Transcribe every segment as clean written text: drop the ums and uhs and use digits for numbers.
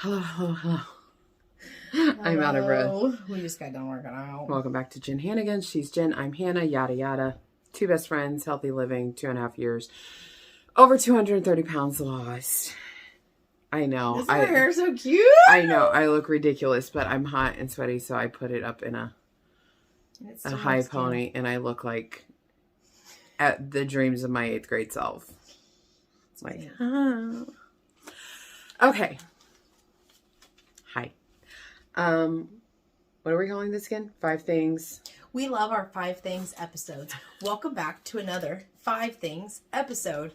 Hello, hello, hello. I'm out of breath. We just got done working out. Welcome back to Jen Hannigan. She's Jen. I'm Hannah. Yada yada. Two best friends, healthy living, 2.5 years, over 230 pounds lost. I know. Isn't her hair so cute? I know. I look ridiculous, but I'm hot and sweaty, so I put it up in a high pony, and I look like at the dreams of my 8th grade self. It's like, oh. Okay. Hi. What are we calling this again? 5 things. We love our 5 things episodes. Welcome back to another 5 things episode.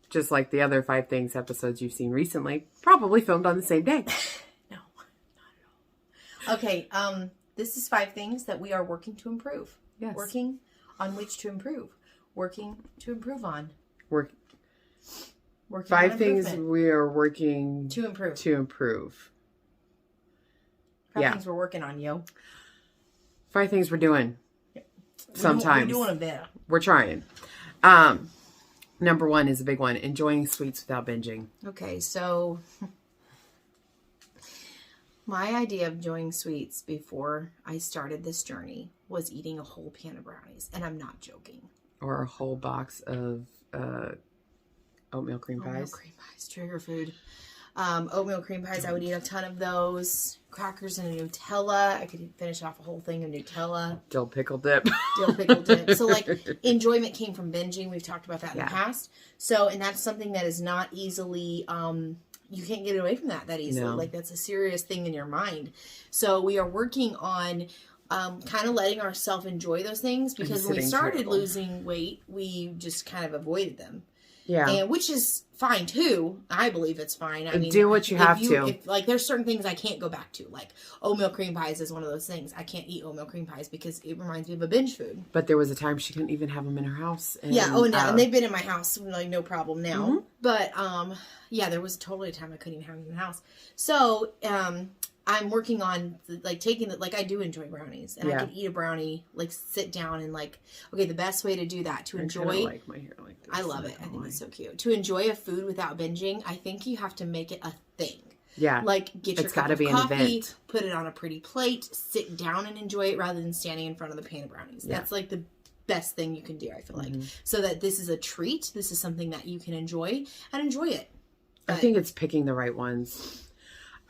Just like the other 5 things episodes you've seen recently, probably filmed on the same day. No, not at all. Okay, this is 5 things that we are working to improve. Yes. Working on which to improve. Working to improve on. Working 5 things we are working to improve. 5 things we're working on, yo. 5 things we're doing. Yep. Sometimes. We're doing them better. We're trying. Number 1 is a big one. Enjoying sweets without binging. Okay, so my idea of enjoying sweets before I started this journey was eating a whole pan of brownies. And I'm not joking. Or a whole box of oatmeal cream pies. Oatmeal cream pies, trigger food. Oatmeal cream pies, I would eat a ton of those. Crackers and a Nutella. I could finish off a whole thing of Nutella. Dill pickle dip. Dill pickle dip. So, like, enjoyment came from binging. We've talked about that in the past. So, and that's something that is not easily, you can't get away from that easily. No. Like, that's a serious thing in your mind. So, we are working on kind of letting ourselves enjoy those things, because when we started losing weight, we just kind of avoided them. Yeah. And which is fine too. I believe it's fine. I mean, do what you have to. Like, there's certain things I can't go back to. Like, oatmeal cream pies is one of those things. I can't eat oatmeal cream pies because it reminds me of a binge food. But there was a time she couldn't even have them in her house. And, and they've been in my house, like, no problem now. Mm-hmm. But, there was totally a time I couldn't even have them in the house. So, I'm working on, like, taking it, like, I do enjoy brownies, and I can eat a brownie, like, sit down and, like, okay, the best way to do that, to enjoy. I like my hair like this. I love it. I think it's so cute. To enjoy a food without binging, I think you have to make it a thing. Yeah. Like, get your cup of coffee, put it on a pretty plate, sit down and enjoy it rather than standing in front of the pan of brownies. Yeah. That's, like, the best thing you can do, I feel like. So that this is a treat. This is something that you can enjoy, and enjoy it. But I think it's picking the right ones.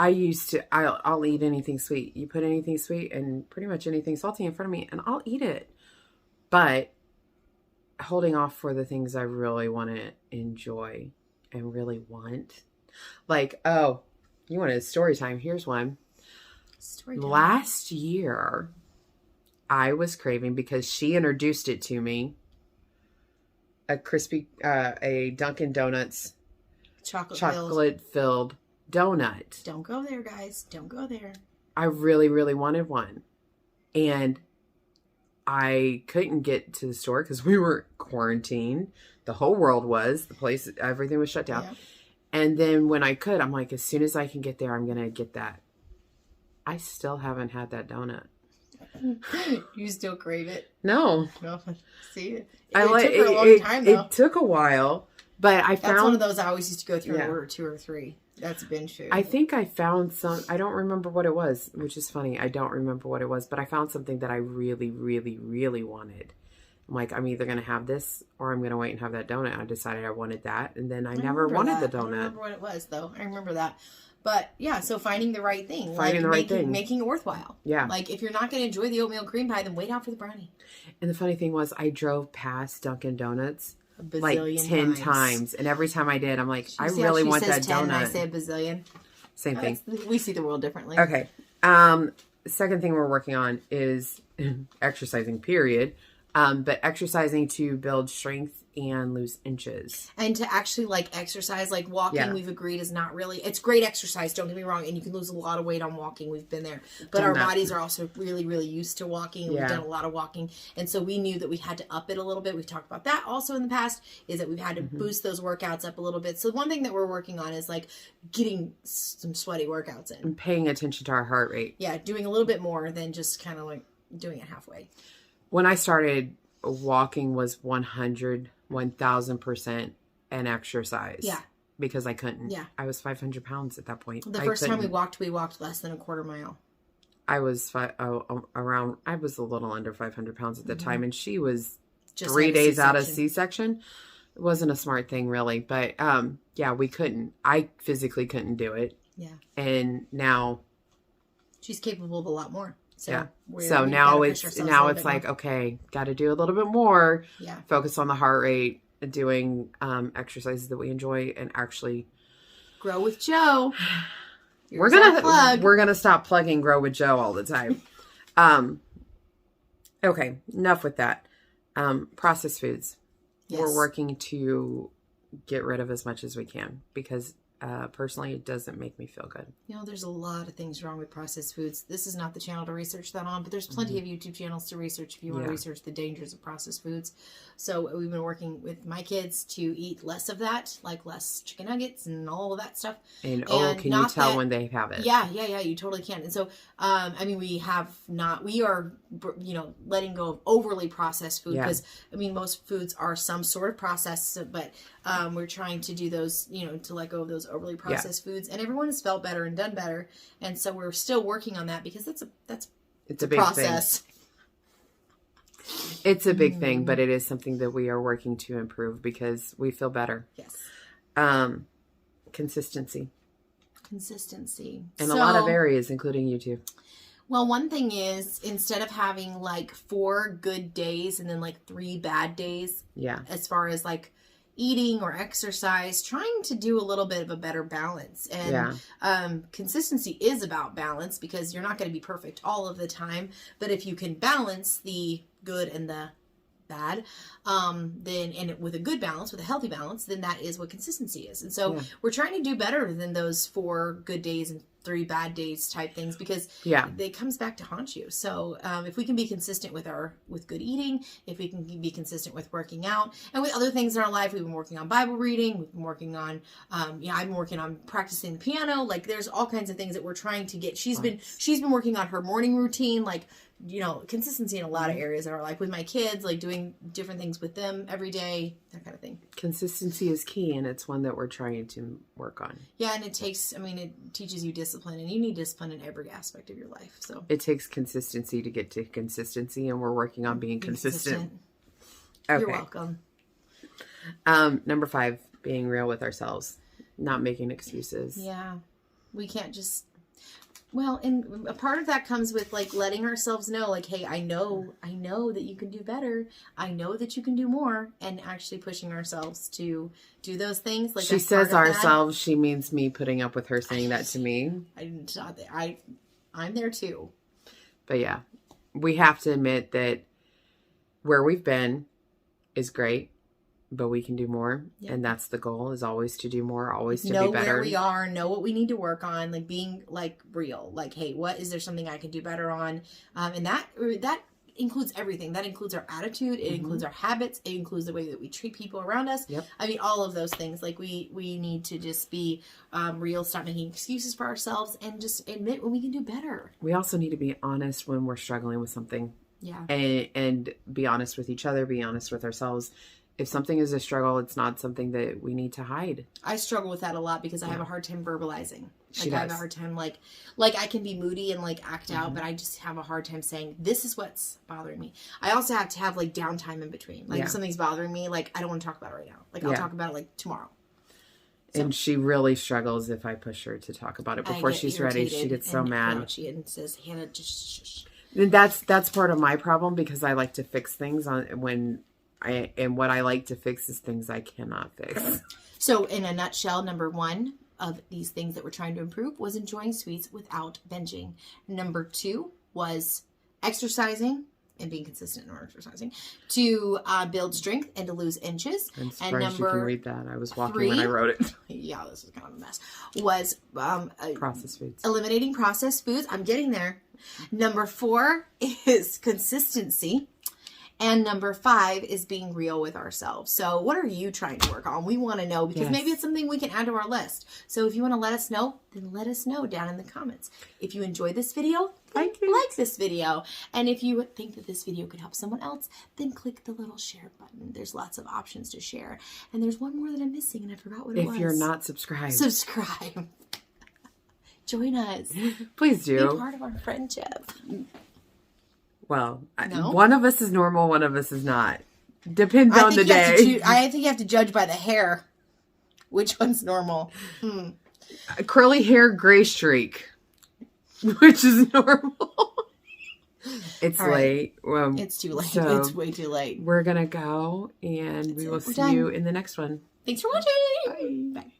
I'll eat anything sweet. You put anything sweet and pretty much anything salty in front of me, and I'll eat it. But holding off for the things I really want to enjoy and really want. Like, oh, you wanted a story time. Here's one. Story time. Last year, I was craving, because she introduced it to me, a Dunkin' Donuts chocolate filled donut. Don't go there, guys. Don't go there. I really, really wanted one. And I couldn't get to the store because we were quarantined. The whole world was. The place, everything was shut down. Yeah. And then when I could, I'm like, as soon as I can get there, I'm going to get that. I still haven't had that donut. You still crave it? No. See? It took her a long time, though. It took a while. But I found... That's one of those I always used to go through and order 2 or 3. That's binge food. I think I found some... I don't remember what it was, which is funny. I don't remember what it was, but I found something that I really, really, really wanted. I'm like, I'm either going to have this or I'm going to wait and have that donut. I decided I wanted that, and then I never wanted the donut. I don't remember what it was, though. I remember that. But, yeah, so finding the right thing. Making it worthwhile. Yeah. Like, if you're not going to enjoy the oatmeal cream pie, then wait out for the brownie. And the funny thing was, I drove past Dunkin' Donuts like 10 times. And every time I did, I'm like, I really want that 10, donut. And I say a bazillion. Same thing. We see the world differently. Okay. Second thing we're working on is exercising, period. But exercising to build strength and lose inches. And to actually, like, exercise, like walking, we've agreed is not really... It's great exercise, don't get me wrong, and you can lose a lot of weight on walking. We've been there. But our bodies are also really, really used to walking, and we've done a lot of walking. And so we knew that we had to up it a little bit. We've talked about that also in the past, is that we've had to boost those workouts up a little bit. So one thing that we're working on is, like, getting some sweaty workouts in. And paying attention to our heart rate. Yeah, doing a little bit more than just kind of, like, doing it halfway. When I started, walking was 1,000% an exercise. Yeah. because I couldn't. Yeah. I was 500 pounds at that point. The first time we walked less than a quarter mile. I was I was a little under 500 pounds at the time, and she was Just 3 days out of C-section. It wasn't a smart thing, really. But, yeah, we couldn't. I physically couldn't do it. Yeah. And now... she's capable of a lot more. So, yeah. So now it's like, okay, got to do a little bit more. Yeah. Focus on the heart rate, doing exercises that we enjoy, and actually grow with Joe. We're gonna stop plugging Grow with Joe all the time. Okay, enough with that. Processed foods. Yes. We're working to get rid of as much as we can because personally, it doesn't make me feel good. You know, there's a lot of things wrong with processed foods. This is not the channel to research that on, but there's plenty of YouTube channels to research if you want to research the dangers of processed foods. So we've been working with my kids to eat less of that, like less chicken nuggets and all of that stuff. And can you tell when they have it? Yeah, you totally can. And so, I mean, we are, you know, letting go of overly processed food because, I mean, most foods are some sort of processed, but we're trying to do those, you know, to let go of those overly processed foods, and everyone has felt better and done better, and so we're still working on that because it's a big process. Thing. It's a big thing, but it is something that we are working to improve because we feel better. Yes. Consistency. In a so, lot of areas, including you too. Well, one thing is, instead of having like 4 good days and then like 3 bad days, as far as like eating or exercise, trying to do a little bit of a better balance. And consistency is about balance because you're not going to be perfect all of the time. But if you can balance the good and the bad, then, and with a good balance, with a healthy balance, then that is what consistency is. And so we're trying to do better than those 4 good days and 3 bad days type things because it comes back to haunt you. So if we can be consistent with good eating, if we can be consistent with working out and with other things in our life, we've been working on Bible reading, we've been working on, I've been working on practicing the piano. Like there's all kinds of things that we're trying to get. She's been working on her morning routine, like, you know, consistency in a lot of areas of our life with my kids, like doing different things with them every day, that kind of thing. Consistency is key, and it's one that we're trying to work on. Yeah, and it teaches you discipline, and you need discipline in every aspect of your life. So it takes consistency to get to consistency, and we're working on being consistent. Okay. You're welcome. Number 5, being real with ourselves, not making excuses. Yeah, we can't just. Well, and a part of that comes with like letting ourselves know, like, hey, I know that you can do better. I know that you can do more, and actually pushing ourselves to do those things. Like she says ourselves, she means me putting up with her saying that to me. I'm there too. But yeah, we have to admit that where we've been is great. But we can do more, and that's the goal, is always to do more, always to be better. Know where we are, know what we need to work on, like being like real. Like, hey, what is there something I can do better on? And that includes everything. That includes our attitude. It includes our habits. It includes the way that we treat people around us. Yep. I mean, all of those things. Like we need to just be real, stop making excuses for ourselves, and just admit when we can do better. We also need to be honest when we're struggling with something. Yeah. And be honest with each other, be honest with ourselves. If something is a struggle, it's not something that we need to hide. I struggle with that a lot because I have a hard time verbalizing. Like I have a hard time, like I can be moody and like act out, but I just have a hard time saying, this is what's bothering me. I also have to have like downtime in between. Like if something's bothering me, like I don't want to talk about it right now. Like I'll talk about it like tomorrow. So. And she really struggles if I push her to talk about it before she's ready. She gets so mad. She says, Hannah, just shush. And that's part of my problem because I like to fix things and what I like to fix is things I cannot fix. So in a nutshell, number 1 of these things that we're trying to improve was enjoying sweets without binging. Number 2 was exercising and being consistent in our exercising to build strength and to lose inches. I'm surprised you can read that. I was walking when I wrote it. Yeah, this is kind of a mess. Was processed foods. Eliminating processed foods. I'm getting there. Number 4 is consistency. And number 5 is being real with ourselves. So what are you trying to work on? We want to know because maybe it's something we can add to our list. So if you want to let us know, then let us know down in the comments. If you enjoyed this video, like this video. And if you think that this video could help someone else, then click the little share button. There's lots of options to share. And there's one more that I'm missing, and I forgot what it was. If you're not subscribed. Subscribe. Join us. Please do. Be part of our friendship. Well, No? One of us is normal, one of us is not. Depends on the day. I think you have to judge by the hair. Which one's normal? Curly hair, gray streak. Which is normal. It's late. It's too late. So it's way too late. We're going to go, and we will see you in the next one. Thanks for watching. Bye. Bye.